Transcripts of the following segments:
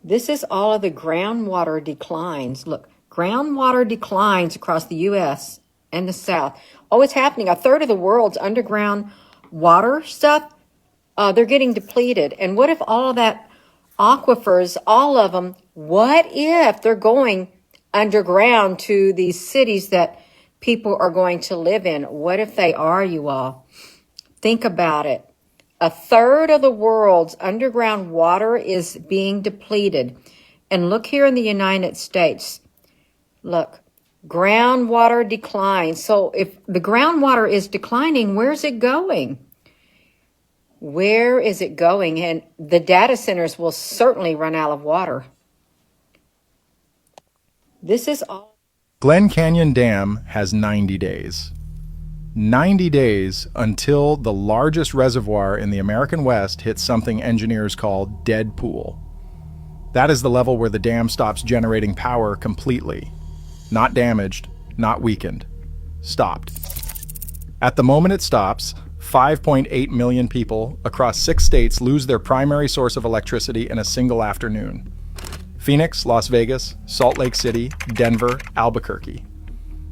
This is all of the groundwater declines. Look, groundwater declines across the U.S. and the South. Oh, it's happening. A third of the world's underground water stuff, they're getting depleted. And what if all of that aquifers, all of them, what if they're going underground to these cities that people are going to live in? What if they are, you all? Think about it. A third of the world's underground water is being depleted. And look here in the United States. Look, groundwater declines. So if the groundwater is declining, where's it going? Where is it going? And the data centers will certainly run out of water. This is all. Glen Canyon Dam has 90 days. 90 days until the largest reservoir in the American West hits something engineers call dead pool. That is the level where the dam stops generating power completely. Not damaged, not weakened. Stopped. At the moment it stops, 5.8 million people across 6 states lose their primary source of electricity in a single afternoon. Phoenix, Las Vegas, Salt Lake City, Denver, Albuquerque.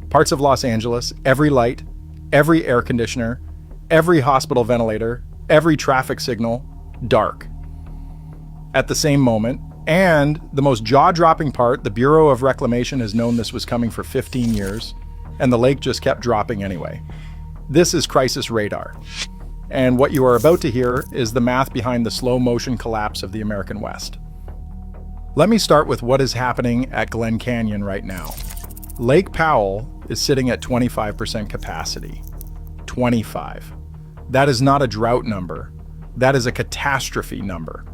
Parts of Los Angeles, every light, every air conditioner, every hospital ventilator, every traffic signal, dark. At the same moment, and the most jaw-dropping part, the Bureau of Reclamation has known this was coming for 15 years, and the lake just kept dropping anyway. This is crisis radar. And what you are about to hear is the math behind the slow-motion collapse of the American West. Let me start with what is happening at Glen Canyon right now. Lake Powell is sitting at 25% capacity. 25. That is not a drought number. That is a catastrophe number.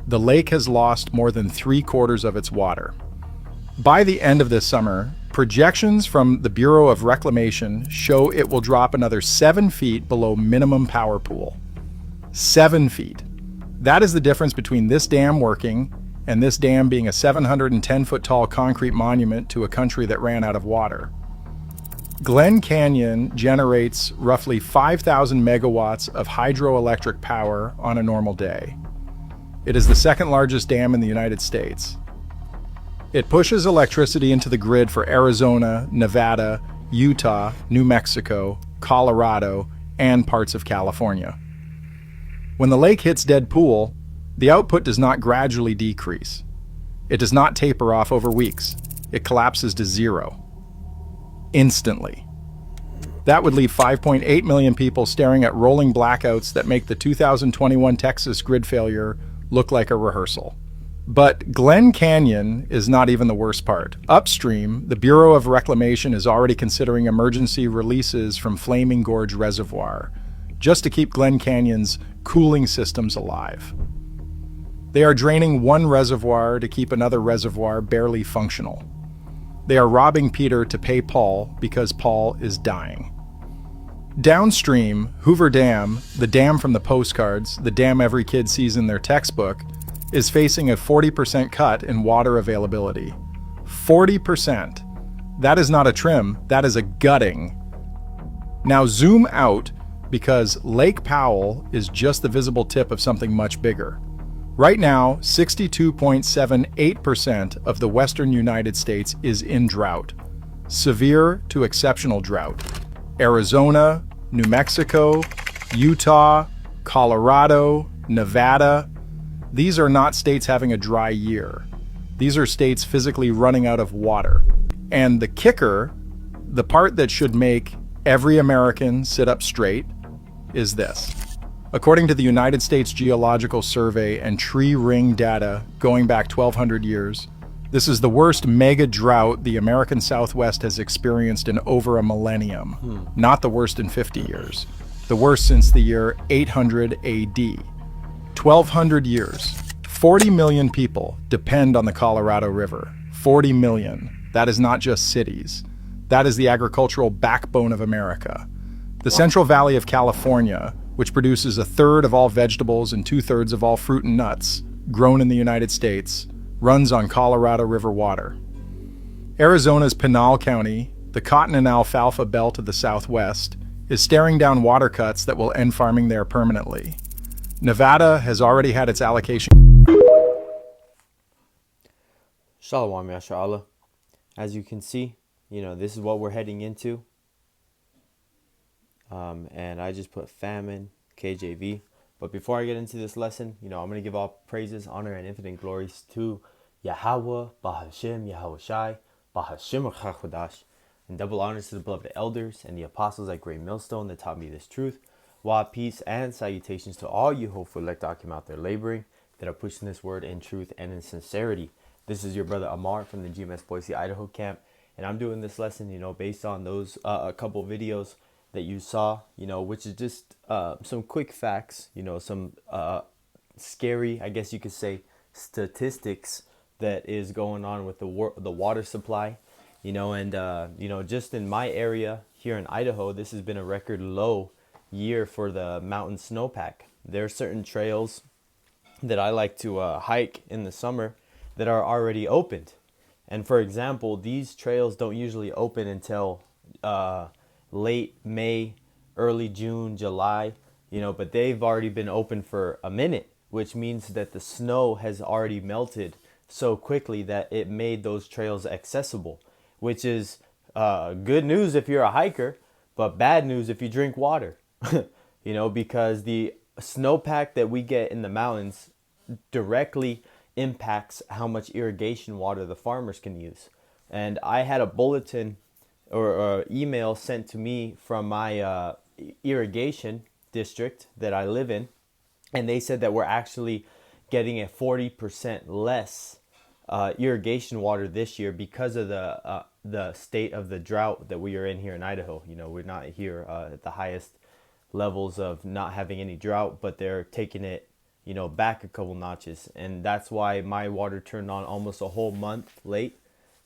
The lake has lost more than 3/4 of its water. By the end of this summer, projections from the Bureau of Reclamation show it will drop another 7 feet below minimum power pool. 7 feet. That is the difference between this dam working and this dam being a 710-foot tall concrete monument to a country that ran out of water. Glen Canyon generates roughly 5,000 megawatts of hydroelectric power on a normal day. It is the second largest dam in the United States. It pushes electricity into the grid for Arizona, Nevada, Utah, New Mexico, Colorado, and parts of California. When the lake hits dead pool, the output does not gradually decrease. It does not taper off over weeks. It collapses to zero. Instantly. That would leave 5.8 million people staring at rolling blackouts that make the 2021 Texas grid failure look like a rehearsal. But Glen Canyon is not even the worst part. Upstream, the Bureau of Reclamation is already considering emergency releases from Flaming Gorge Reservoir, just to keep Glen Canyon's cooling systems alive. They are draining one reservoir to keep another reservoir barely functional. They are robbing Peter to pay Paul because Paul is dying. Downstream, Hoover Dam, the dam from the postcards, the dam every kid sees in their textbook, is facing a 40% cut in water availability. 40%. That is not a trim, that is a gutting. Now zoom out, because Lake Powell is just the visible tip of something much bigger. Right now, 62.78% of the western United States is in drought. Severe to exceptional drought. Arizona, New Mexico, Utah, Colorado, Nevada. These are not states having a dry year. These are states physically running out of water. And the kicker, the part that should make every American sit up straight, is this. According to the United States Geological Survey and tree ring data going back 1,200 years, this is the worst mega drought the American Southwest has experienced in over a millennium. Not the worst in 50 years. The worst since the year 800 AD. 1,200 years. 40 million people depend on the Colorado River. 40 million. That is not just cities. That is the agricultural backbone of America. The Central Valley of California, which produces 1/3 of all vegetables and 2/3 of all fruit and nuts grown in the United States, runs on Colorado River water. Arizona's Pinal County, the cotton and alfalfa belt of the Southwest, is staring down water cuts that will end farming there permanently. Nevada has already had its allocation. Shalom, Yasha. As you can see, this is what we're heading into. And I just put famine, KJV. But before I get into this lesson, I'm going to give all praises, honor, and infinite glories to Yahweh, Bahashem, Yahweh Shai, Bahashem Chachodash, and double honors to the beloved elders and the apostles at Great Millstone that taught me this truth. While peace and salutations to all you hopeful elect Akim out there laboring that are pushing this word in truth and in sincerity. This is your brother Amar from the GMS Boise, Idaho camp, and I'm doing this lesson, based on those a couple videos that you saw, which is just some quick facts, some scary, I guess you could say, statistics that is going on with the water supply, and just in my area here in Idaho, this has been a record low year for the mountain snowpack. There are certain trails that I like to hike in the summer that are already opened. And for example, these trails don't usually open until late May, early June, July, but they've already been open for a minute, which means that the snow has already melted so quickly that it made those trails accessible, which is good news if you're a hiker, but bad news if you drink water. Because the snowpack that we get in the mountains directly impacts how much irrigation water the farmers can use. And I had a bulletin or email sent to me from my irrigation district that I live in, and they said that we're actually getting a 40% less irrigation water this year because of the state of the drought that we are in here in Idaho. We're not here at the highest levels of not having any drought, but they're taking it back a couple notches, and that's why my water turned on almost a whole month late.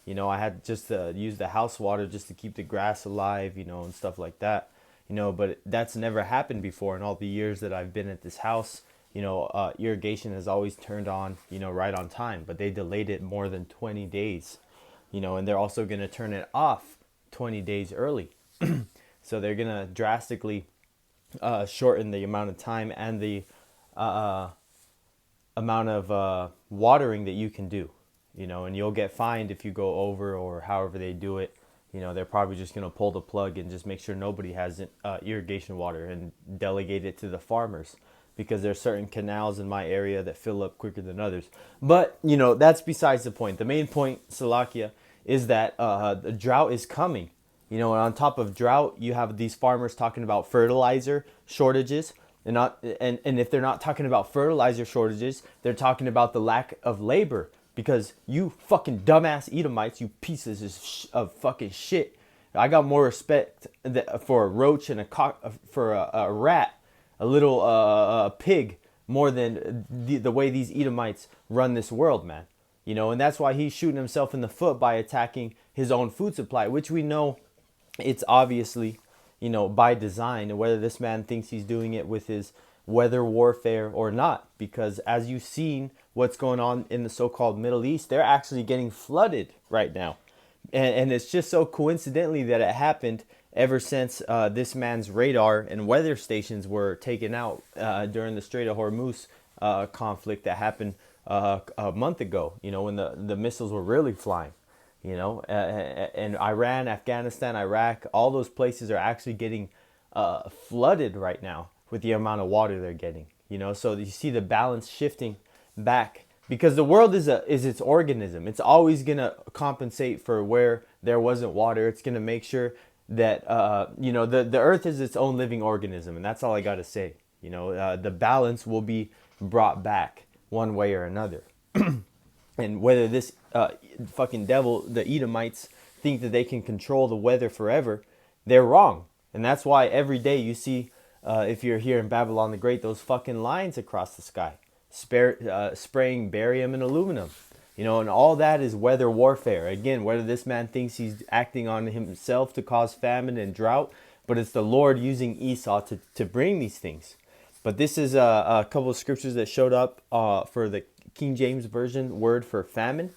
I had just to use the house water just to keep the grass alive, and stuff like that, but that's never happened before in all the years that I've been at this house. Irrigation has always turned on, right on time, but they delayed it more than 20 days, and they're also going to turn it off 20 days early. So they're going to drastically shorten the amount of time and the amount of watering that you can do, and you'll get fined if you go over or however they do it. They're probably just going to pull the plug and just make sure nobody has irrigation water and delegate it to the farmers, because there's certain canals in my area that fill up quicker than others. But, that's besides the point. The main point, Salakia, is that the drought is coming. And on top of drought, you have these farmers talking about fertilizer shortages. And if they're not talking about fertilizer shortages, they're talking about the lack of labor. Because you fucking dumbass Edomites, you pieces of fucking shit. I got more respect for a roach and for a rat, a little pig, more than the way these Edomites run this world, man. And that's why he's shooting himself in the foot by attacking his own food supply, which we know it's obviously, by design, and whether this man thinks he's doing it with his weather warfare or not. Because as you've seen what's going on in the so-called Middle East, they're actually getting flooded right now. And it's just so coincidentally that it happened ever since this man's radar and weather stations were taken out during the Strait of Hormuz conflict that happened a month ago, when the missiles were really flying. And Iran, Afghanistan, Iraq, all those places are actually getting flooded right now with the amount of water they're getting. So you see the balance shifting back, because the world is its organism. It's always gonna compensate for where there wasn't water. It's gonna make sure that the earth is its own living organism, and that's all I gotta say. The balance will be brought back one way or another. And whether this fucking devil, the Edomites, think that they can control the weather forever, they're wrong. And that's why every day you see, if you're here in Babylon the Great, those fucking lines across the sky, spraying barium and aluminum. And all that is weather warfare. Again, whether this man thinks he's acting on himself to cause famine and drought, but it's the Lord using Esau to bring these things. But this is a couple of scriptures that showed up for the King James Version word for famine.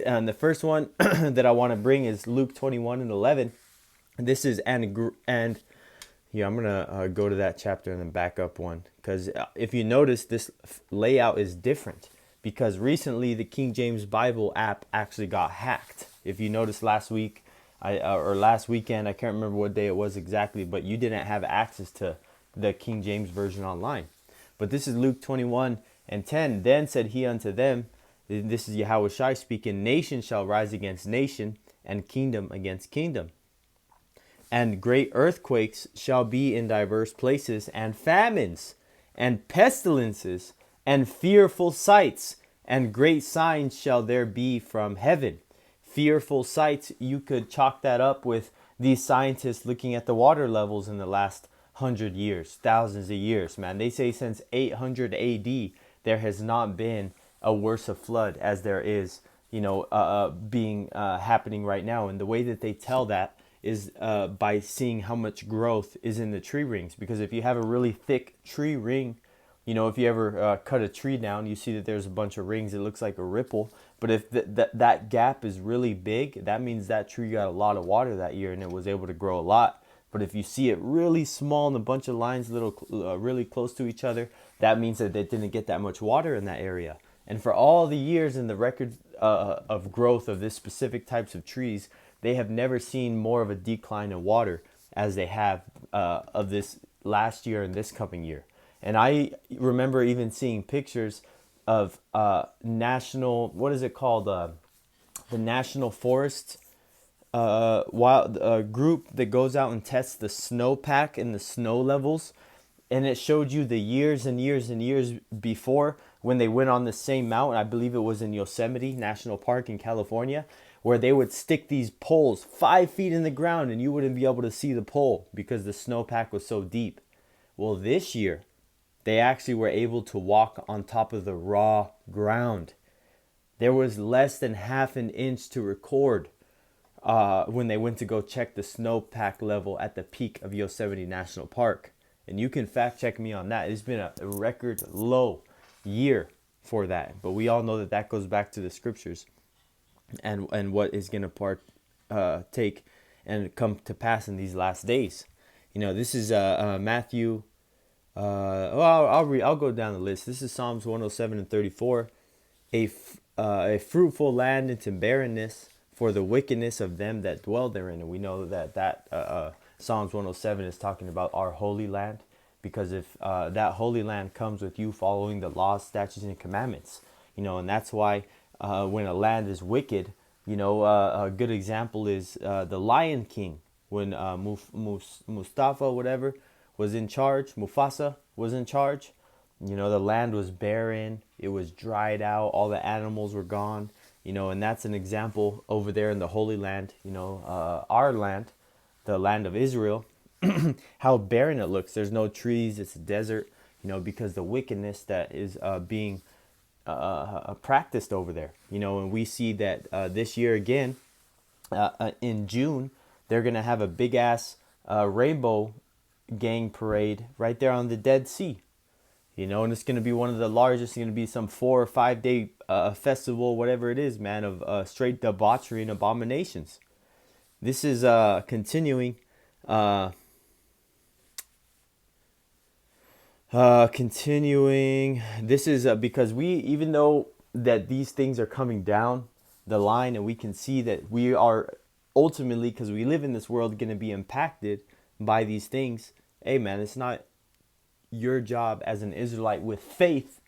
And the first one that I want to bring is Luke 21:11. This is and yeah, I'm gonna go to that chapter and then back up one, because if you notice, this layout is different. because recently the King James Bible app actually got hacked. If you noticed last week, or last weekend, I can't remember what day it was exactly, but you didn't have access to the King James Version online. But this is Luke 21:10. Then said he unto them, this is Yahweh Shai speaking, nation shall rise against nation, and kingdom against kingdom. And great earthquakes shall be in diverse places, and famines, and pestilences, and fearful sights, and great signs shall there be from heaven. Fearful sights, you could chalk that up with these scientists looking at the water levels in the last 100 years, thousands of years, man. They say since 800 AD, there has not been a worse of flood as there is, being happening right now. And the way that they tell that is by seeing how much growth is in the tree rings. Because if you have a really thick tree ring, if you ever cut a tree down, you see that there's a bunch of rings. It looks like a ripple. But if that gap is really big, that means that tree got a lot of water that year and it was able to grow a lot. But if you see it really small and a bunch of lines really close to each other, that means that they didn't get that much water in that area. And for all the years in the record of growth of this specific types of trees, they have never seen more of a decline in water as they have of this last year and this coming year. And I remember even seeing pictures of national, what is it called? The National Forest group that goes out and tests the snowpack and the snow levels. And it showed you the years and years and years before when they went on the same mountain. I believe it was in Yosemite National Park in California, where they would stick these poles 5 feet in the ground and you wouldn't be able to see the pole because the snowpack was so deep. Well, this year, they actually were able to walk on top of the raw ground. There was less than half an inch to record when they went to go check the snowpack level at the peak of Yosemite National Park. And you can fact check me on that. It's been a record low year for that. But we all know that that goes back to the scriptures and what is going to take and come to pass in these last days. This is Matthew. I'll go down the list. This is Psalms 107:34. A fruitful land into barrenness for the wickedness of them that dwell therein. And we know that Psalms 107 is talking about our holy land, because if that holy land comes with you following the laws, statutes, and commandments, and that's why when a land is wicked, a good example is the Lion King, when Mustafa, whatever, was in charge. Mufasa was in charge. The land was barren. It was dried out. All the animals were gone. And that's an example over there in the Holy Land, our land, the land of Israel, how barren it looks. There's no trees. It's a desert, because the wickedness that is being practiced over there, and we see that this year again, in June, they're going to have a big ass rainbow gang parade right there on the Dead Sea. And it's going to be one of the largest. It's going to be some 4 or 5 day festival, whatever it is, man, of straight debauchery and abominations. This is continuing. This is because even though that these things are coming down the line, and we can see that we are ultimately, because we live in this world, going to be impacted by these things. Hey, man, it's not your job as an Israelite with faith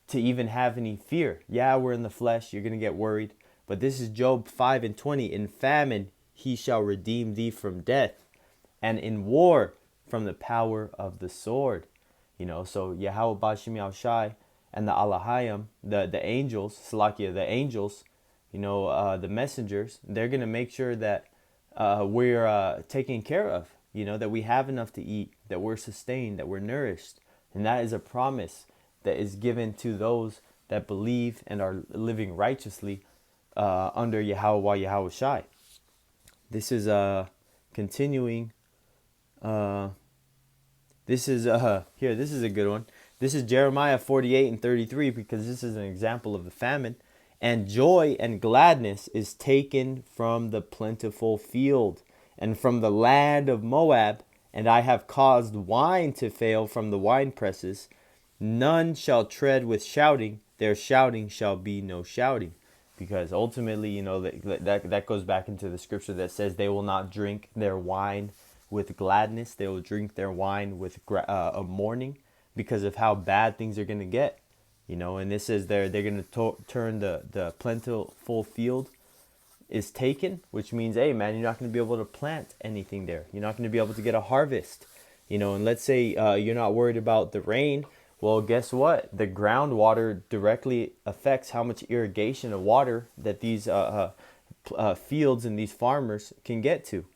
to even have any fear. Yeah, we're in the flesh. You're going to get worried. But this is Job 5:20. In famine, he shall redeem thee from death, and in war from the power of the sword. So Yahweh Bashim Yahushai and the Alahayim, the angels, Salakia, the angels, the messengers, they're going to make sure that we're taken care of. That we have enough to eat, that we're sustained, that we're nourished. And that is a promise that is given to those that believe and are living righteously under Yahweh Yahushai. This is continuing. This is a good one. This is Jeremiah 48:33, because this is an example of the famine. And joy and gladness is taken from the plentiful field, and from the land of Moab, and I have caused wine to fail from the wine presses. None shall tread with shouting, their shouting shall be no shouting. Because ultimately, that goes back into the scripture that says they will not drink their wine with gladness. They will drink their wine with a mourning, because of how bad things are going to get. And this is they're going to turn the plentiful field is taken, which means, hey man, you're not going to be able to plant anything there. You're not going to be able to get a harvest. And let's say you're not worried about the rain. Well, guess what? The groundwater directly affects how much irrigation of water that these fields and these farmers can get to.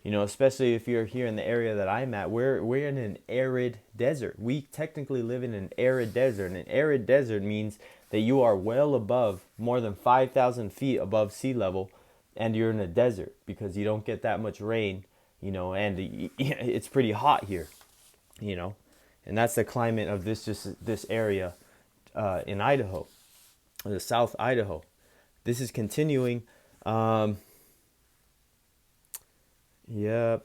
Especially if you're here in the area that I'm at, we're in an arid desert. We technically live in an arid desert. And an arid desert means that you are well above, more than 5,000 feet above sea level, and you're in a desert because you don't get that much rain, and it's pretty hot here, and that's the climate of this area in Idaho, the South Idaho. This is continuing. Yep.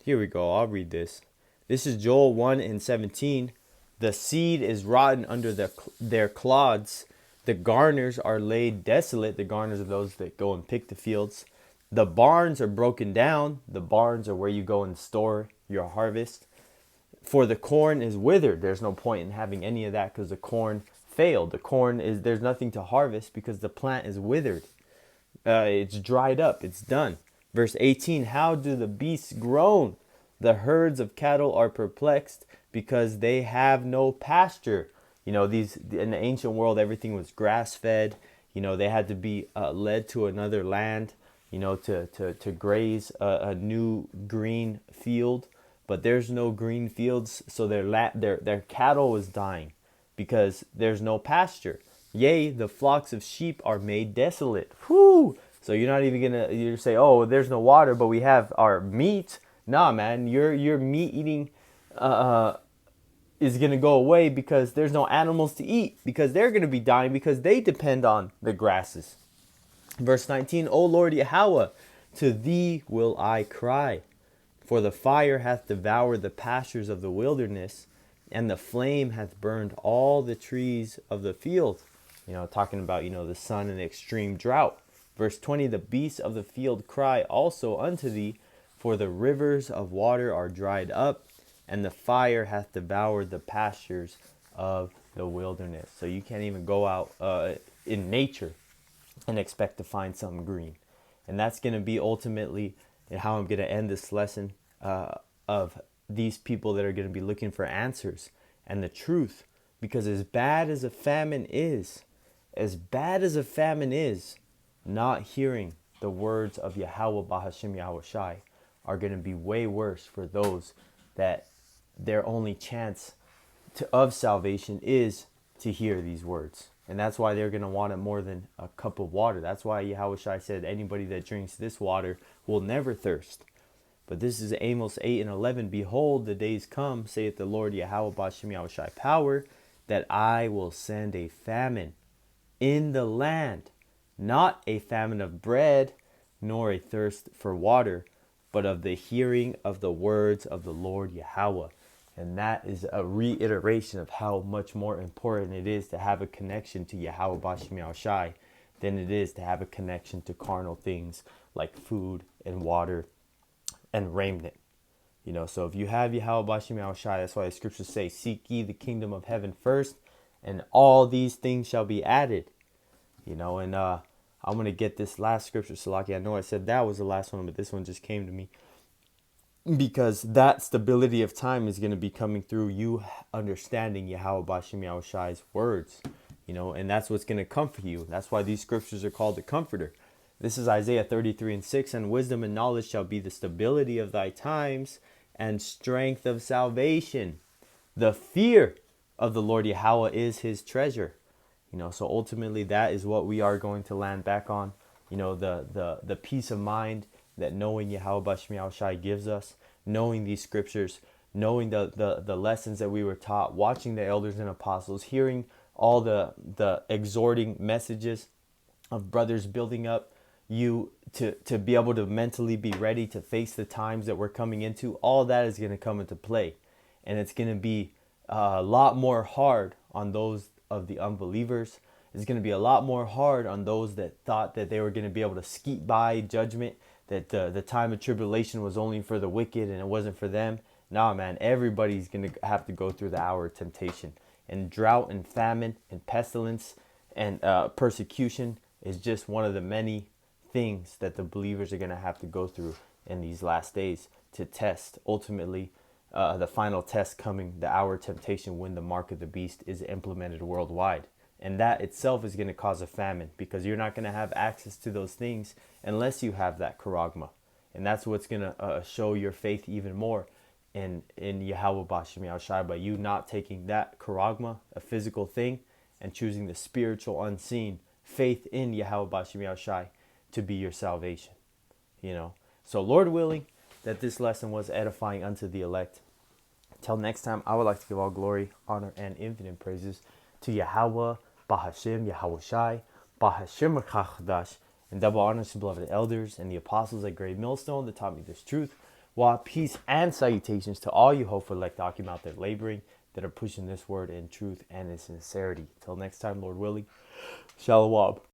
Here we go. I'll read this. This is Joel 1:17. The seed is rotten under their clods. The garners are laid desolate. The garners are those that go and pick the fields. The barns are broken down. The barns are where you go and store your harvest. For the corn is withered. There's no point in having any of that because the corn failed. There's nothing to harvest because the plant is withered. It's dried up. It's done. Verse 18, how do the beasts groan? The herds of cattle are perplexed because they have no pasture. These in the ancient world, everything was grass fed. They had to be led to another land, to graze a new green field. But there's no green fields, so their cattle is dying because there's no pasture. Yea, the flocks of sheep are made desolate. Whoo! So you're not even you say, oh, there's no water, but we have our meat. Nah, man, your meat eating is gonna go away because there's no animals to eat, because they're gonna be dying because they depend on the grasses. Verse 19, O Lord Yahweh, to thee will I cry, for the fire hath devoured the pastures of the wilderness, and the flame hath burned all the trees of the field. Talking about the sun and the extreme drought. Verse 20, the beasts of the field cry also unto thee, for the rivers of water are dried up, and the fire hath devoured the pastures of the wilderness. So you can't even go out in nature and expect to find something green. And that's going to be ultimately how I'm going to end this lesson of these people that are going to be looking for answers and the truth. Because as bad as a famine is, not hearing the words of Yahweh Bahashim Yahweh Shai are going to be way worse for those that their only chance of salvation is to hear these words. And that's why they're going to want it more than a cup of water. That's why Yahweh Shai said, anybody that drinks this water will never thirst. But this is Amos 8:11. Behold, the days come, saith the Lord Yahweh Bahashim Yahweh Shai power, that I will send a famine in the land, not a famine of bread, nor a thirst for water, but of the hearing of the words of the Lord Yahweh. And that is a reiteration of how much more important it is to have a connection to Yahweh Bashim Yahweh Shai than it is to have a connection to carnal things like food and water and raiment. So if you have Yahweh Bashim Yahweh Shai, that's why the scriptures say, seek ye the kingdom of heaven first, and all these things shall be added. And I'm going to get this last scripture, Salaki. I know I said that was the last one, but this one just came to me. Because that stability of time is going to be coming through you understanding Yahweh Bashim Yahweh Shai's words. And that's what's going to comfort you. That's why these scriptures are called the comforter. This is Isaiah 33:6. And wisdom and knowledge shall be the stability of thy times and strength of salvation. The fear of the Lord Yahweh is his treasure. So ultimately that is what we are going to land back on. The peace of mind that knowing Yahweh Bashim Yahweh Shai gives us, knowing these scriptures, knowing the lessons that we were taught, watching the elders and apostles, hearing all the exhorting messages of brothers building up, you to be able to mentally be ready to face the times that we're coming into. All that is going to come into play, and it's going to be a lot more hard on those of the unbelievers. It's going to be a lot more hard on those that thought that they were going to be able to skeet by judgment, that the time of tribulation was only for the wicked and it wasn't for them. Nah, man, everybody's going to have to go through the hour of temptation. And drought and famine and pestilence and persecution is just one of the many things that the believers are going to have to go through in these last days to test ultimately the final test coming, the hour of temptation, when the mark of the beast is implemented worldwide. And that itself is going to cause a famine, because you're not going to have access to those things unless you have that charagma. And that's what's going to show your faith even more in Yahweh Bashem Yahushai, by you not taking that charagma, a physical thing, and choosing the spiritual unseen faith in Yahweh Bashem Yahushai to be your salvation. You know, so Lord willing that this lesson was edifying unto the elect. Till next time, I would like to give all glory, honor, and infinite praises to Yahweh Bahashem Yahushai Bahashem Chachdash, and double honors to beloved elders and the apostles at Great Millstone that taught me this truth. While peace and salutations to all you hopeful elect Akim out there laboring, that are pushing this word in truth and in sincerity. Till next time, Lord willing, Shalom.